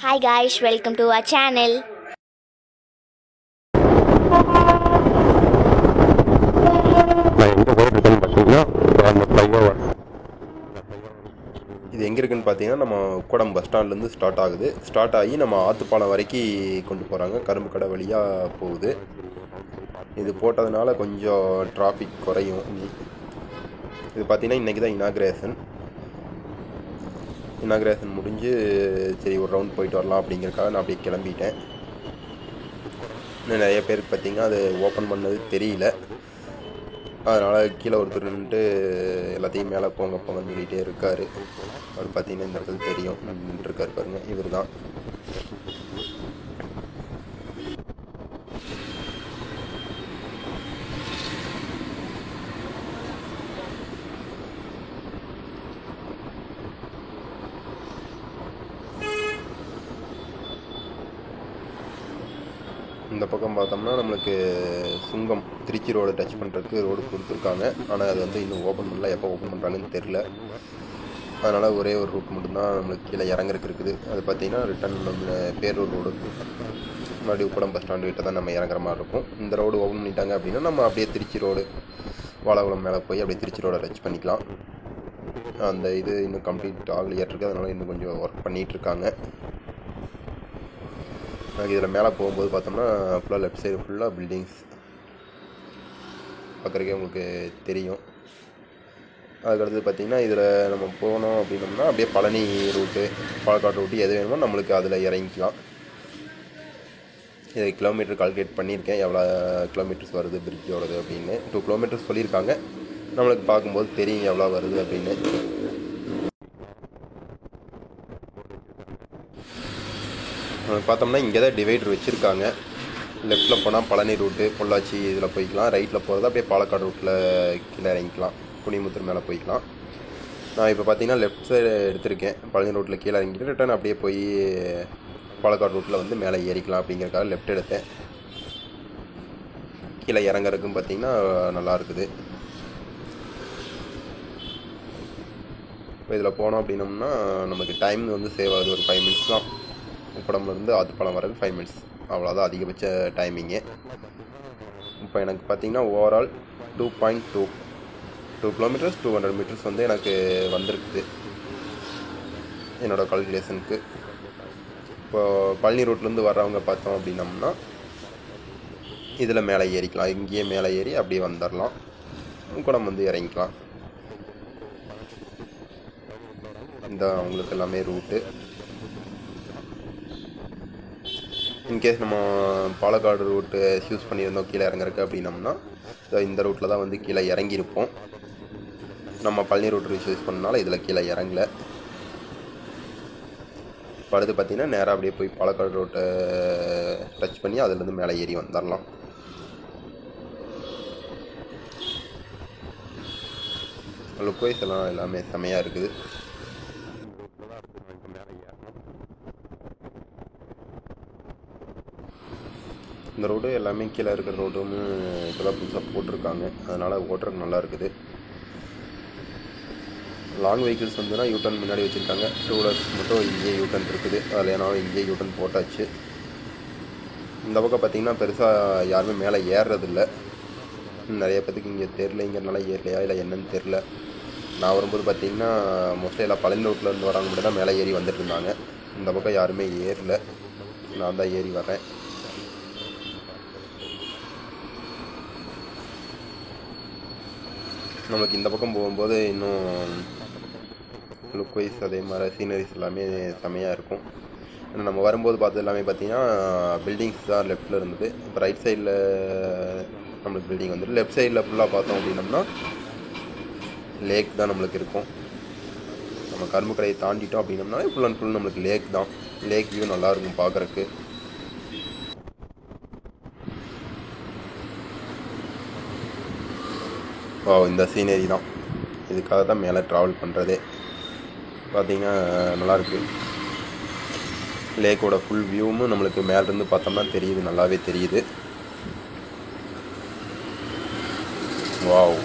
Hi guys, welcome to our channel. நான் எங்கே போயிட்டுருக்கேன்னு பார்த்தீங்கன்னா அந்த ஃப்ளைஓவர். இது எங்கே இருக்குதுன்னு பார்த்தீங்கன்னா நம்ம உக்கடம் பஸ் ஸ்டாண்ட்லேருந்து ஸ்டார்ட் ஆகி நம்ம ஆற்றுப்பாலம் வரைக்கும் கொண்டு போகிறாங்க. கரும்பு கடை வழியாக போகுது. இது போட்டதுனால கொஞ்சம் டிராஃபிக் குறையும். இது பார்த்தீங்கன்னா இன்றைக்கி தான் இனாக்ரேஷன் முடிஞ்சு சரி ஒரு ரவுண்ட் போயிட்டு வரலாம் அப்படிங்கிறக்காக நான் அப்படியே கிளம்பிட்டேன். இன்னும் நிறைய பேருக்கு பார்த்திங்கன்னா அது ஓப்பன் பண்ணது தெரியல. அதனால் கீழே ஒருத்தர் நின்றுட்டு எல்லாத்தையும் மேலே போங்கன்னு சொல்லிகிட்டே இருக்கார். அவர் பார்த்திங்கன்னா இந்த இடத்துல தெரியும் நின்றுருக்கார் பாருங்கள், இவர் தான். இந்த பக்கம் பார்த்தோம்னா நம்மளுக்கு சுங்கம் திருச்சி ரோடு டச் பண்ணுறதுக்கு ரோடு கொடுத்துருக்காங்க. ஆனால் அது வந்து இன்னும் ஓப்பன் பண்ணல, எப்போ ஓப்பன் பண்ணுறாங்கன்னு தெரில. அதனால் ஒரே ஒரு ரூட் மட்டும்தான் நம்மளுக்கு கீழே இறங்குறதுக்கு இருக்குது. அது பார்த்திங்கன்னா ரிட்டன் நம்ம பேரூர் ரோடு மறுபடியும் உக்கடம் பஸ் ஸ்டாண்டு கிட்ட தான் நம்ம இறங்குற மாதிரி இருக்கும். இந்த ரோடு ஓப்பன் பண்ணிட்டாங்க அப்படின்னா நம்ம அப்படியே திருச்சி ரோடு வாழகுளம் மேலே போய் அப்படியே திருச்சி ரோடை டச் பண்ணிக்கலாம். அந்த இது இன்னும் கம்ப்ளீட் ஆகலையாட்டிருக்கு, அதனால் இன்னும் கொஞ்சம் ஒர்க் பண்ணிகிட்ருக்காங்க. இதில் மேலே போகும்போது பார்த்தோம்னா ஃபுல்லாக லெஃப்ட் சைடு ஃபுல்லாக பில்டிங்ஸ் பார்க்குறக்கே உங்களுக்கு தெரியும். அதுக்கடுத்து பார்த்திங்கன்னா இதில் நம்ம போனோம் அப்படின்னோம்னா அப்படியே பழனி ரூட்டு, பாலக்காடு ரூட்டு எது வேணுமோ நம்மளுக்கு அதில் இறங்கிக்கலாம். இது கிலோமீட்டர் கால்குலேட் பண்ணியிருக்கேன், எவ்வளோ கிலோமீட்டர்ஸ் வருது பிரிட்ஜோடது அப்படின்னு. 2 கிலோமீட்டர்ஸ் சொல்லியிருக்காங்க. நம்மளுக்கு பார்க்கும்போது தெரியும் எவ்வளோ வருது அப்படின்னு. பார்த்தோம்னா இங்கே தான் டிவைடர் வச்சுருக்காங்க. லெஃப்ட்டில் போனால் பழனி ரூட்டு பொள்ளாச்சி இதில் போய்க்கலாம். ரைட்டில் போகிறது அப்படியே பாலக்காடு ரூட்டில் கீழே இறங்கிக்கலாம், குனிமுத்தூர் மேலே போய்க்கலாம். நான் இப்போ பார்த்தீங்கன்னா லெஃப்ட் சைடு எடுத்திருக்கேன். பழனி ரூட்டில் கீழே இறங்கிட்டு ரிட்டன் அப்படியே போய் பாலக்காடு ரூட்டில் வந்து மேலே ஏறிக்கலாம் அப்படிங்கிறக்காக லெஃப்ட் எடுத்தேன். கீழே இறங்குறதுக்கும் பார்த்திங்கன்னா நல்லா இருக்குது. இப்போ இதில் போனோம் அப்படின்னோம்னா நமக்கு டைம் வந்து சேவ் ஆகுது. ஒரு 5 மினிட்ஸ் தான் உக்கடம்லேருந்து ஆத்துப்பாலம் வரதுக்கு 5 மினிட்ஸ், அவ்வளோதான் அதிகபட்ச டைமிங்கு. இப்போ எனக்கு பார்த்திங்கன்னா ஓவரால் 2.2 கிலோமீட்டர்ஸ் 200 மீட்டர்ஸ் வந்து எனக்கு வந்திருக்குது என்னோடய கால்குலேஷனுக்கு. இப்போது பழனி ரூட்லேருந்து வர்றவங்க பார்த்தோம் அப்படின்னம்னா இதில் மேலே ஏறிக்கலாம். இங்கேயே மேலே ஏறி அப்படியே வந்துடலாம், உக்கடம் வந்து இறங்கிக்கலாம். இந்த அவங்களுக்கு எல்லாமே ரூட்டு. இன்கேஸ் நம்ம பாலக்காடு ரூட்டு யூஸ் பண்ணியிருந்தோம் கீழே இறங்குறக்கு அப்படின்னம்னா இந்த ரூட்டில் தான் வந்து கீழே இறங்கியிருப்போம். நம்ம பழனி ரூட் யூஸ் பண்ணனால இதில் கீழே இறங்கலை. இப்போ அடுத்து பார்த்திங்கன்னா நேராக அப்படியே போய் பாலக்காடு ரோட்டை டச் பண்ணி அதுலேருந்து மேலே ஏறி வந்துடலாம். லுக்வைஸ் எல்லாம் எல்லாமே செமையாக இருக்குது. இந்த ரோடு எல்லாமே கீழே இருக்கிற ரோடுன்னு இப்போதான் புதுசாக போட்டிருக்காங்க, அதனால் ஓட்டுறதுக்கு நல்லா இருக்குது. லாங் வெஹிக்கிள்ஸ் வந்துன்னா யூட்டன் முன்னாடி வச்சுருக்காங்க. 2 வீலர்ஸ் மட்டும் இங்கேயே யூட்டன் இருக்குது. அதில் ஏன்னாலும் இங்கேயே யூட்டன் போட்டாச்சு. இந்த பக்கம் பார்த்திங்கன்னா பெருசாக யாருமே மேலே ஏறுறதில்ல. நிறைய பேத்துக்கு இங்கே தெரிலங்கிறனால ஏறலையா இல்லை என்னன்னு தெரில. நான் வரும்போது பார்த்திங்கன்னா மோஸ்ட்லி எல்லாம் பழனி ரோட்டில் இருந்து வரவங்க மட்டும் தான் மேலே ஏறி வந்துட்டு இருந்தாங்க. இந்த பக்கம் யாருமே ஏறல, நான் தான் ஏறி வரேன். நம்மளுக்கு இந்த பக்கம் போகும்போது இன்னும் லுக் வைஸ் அதே மாதிரி சீனரிஸ் எல்லாமே செமையாக இருக்கும். ஏன்னா நம்ம வரும்போது பார்த்தது எல்லாமே பார்த்திங்கன்னா பில்டிங்ஸ் தான் லெஃப்ட்டில் இருந்தது. இப்போ ரைட் சைடில் நம்மளுக்கு பில்டிங் வந்துடும். லெஃப்ட் சைடில் ஃபுல்லாக பார்த்தோம் அப்படின்னம்னா லேக் தான் நம்மளுக்கு இருக்கும். நம்ம கரும்பு கடையை தாண்டிட்டோம் அப்படின்னம்னா ஃபுல் அண்ட் ஃபுல் நம்மளுக்கு லேக் தான். லேக் வியூ நல்லாயிருக்கும் பார்க்குறக்கு. இந்த சீனரி தான், இதுக்காக தான் மேலே ட்ராவல் பண்ணுறதே. பார்த்திங்கன்னா நல்லாயிருக்கு. லேக்கோட ஃபுல் வியூவும் நம்மளுக்கு மேலேருந்து பார்த்தோம்னா தெரியுது, நல்லாவே தெரியுது. வாவ்,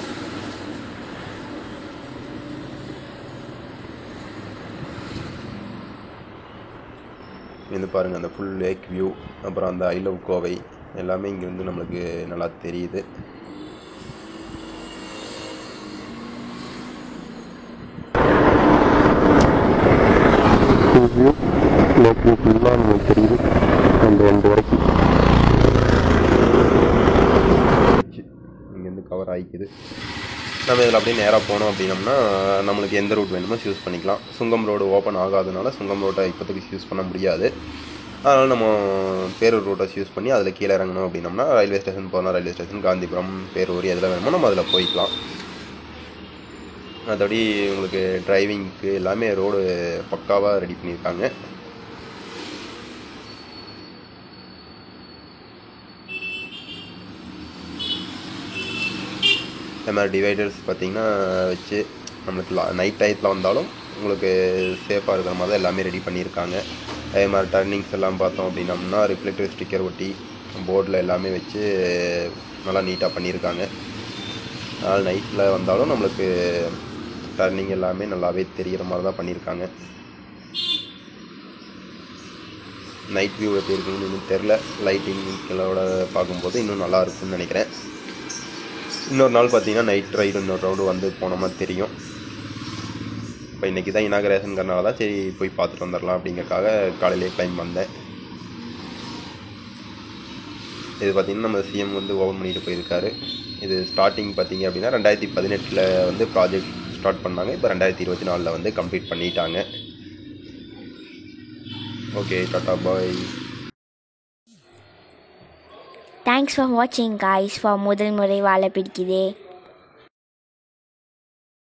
இருந்து பாருங்கள் அந்த ஃபுல் லேக் வியூ, அப்புறம் அந்த ஐ லவ் கோவை எல்லாமே இங்கேருந்து நம்மளுக்கு நல்லா தெரியுது. லேக் வியூ ஃபுல்லாக நம்மளுக்கு தெரியுது அந்த எண்டு வரைக்கும் இங்கேருந்து கவர் ஆகிக்குது. நம்ம இதில் அப்படியே நேராக போனோம் அப்படின்னம்னா நம்மளுக்கு எந்த ரூட் வேணுமோ சூஸ் பண்ணிக்கலாம். சுங்கம் ரோடு ஓப்பன் ஆகாதனால சுங்கம் ரோட்டை இப்போதைக்கு யூஸ் பண்ண முடியாது. அதனால் நம்ம பேரூர் ரூட்டை யூஸ் பண்ணி அதில் கீழே இறங்கணும் அப்படின்னம்னா ரயில்வே ஸ்டேஷன் போனால் ரயில்வே ஸ்டேஷன், காந்திபுரம், பேரூர் எதில் வேணுமோ நம்ம அதில் போய்க்கலாம். மற்றபடி உங்களுக்கு டிரைவிங்க்கு எல்லாமே ரோடு பக்காவாக ரெடி பண்ணியிருக்காங்க. இந்த மாதிரி டிவைடர்ஸ் பார்த்திங்கன்னா வச்சு நம்மளுக்கு நைட் டயத்தில் வந்தாலும் உங்களுக்கு சேஃபாக இருக்கிற மாதிரி தான் எல்லாமே ரெடி பண்ணியிருக்காங்க. அதே மாதிரி டர்னிங்ஸ் எல்லாம் பார்த்தோம் அப்படின்னம்னா ரிஃப்ளெக்டர் ஸ்டிக்கர் ஒட்டி போர்டில் எல்லாமே வச்சு நல்லா நீட்டாக பண்ணியிருக்காங்க. அதனால் நைட்டில் வந்தாலும் நம்மளுக்கு டர்னிங் எல்லாமே நல்லாவே தெரிகிற மாதிரி தான் பண்ணியிருக்காங்க. நைட் வியூ எப்படி இருக்குன்னு இன்னும் தெரில. லைட்டிங்களோட பார்க்கும்போது இன்னும் நல்லா இருக்குன்னு நினைக்கிறேன். இன்னொரு நாள் பார்த்தீங்கன்னா நைட் ரைடு இன்னொரு ரவுண்டு வந்து போனோமா தெரியும். இப்போ இன்றைக்கி தான் இனாகரேஷனுங்கிறனால தான் சரி போய் பார்த்துட்டு வந்துடலாம் அப்படிங்கிறக்காக காலையிலே கிளைம் வந்தேன். இது பார்த்திங்கன்னா நம்ம சிஎம் வந்து ஓப்பன் பண்ணிட்டு போயிருக்காரு. இது ஸ்டார்டிங் பார்த்திங்க அப்படின்னா 2018 வந்து ப்ராஜெக்ட் ஸ்டார்ட் பண்ணாங்க. இப்போ 2024 வந்து கம்ப்ளீட் பண்ணிட்டாங்க. Okay, tata bye. Thanks for வாட்சிங் காய்ஸ். ஃபார் முதல் முறை வாழ பிடிக்குதே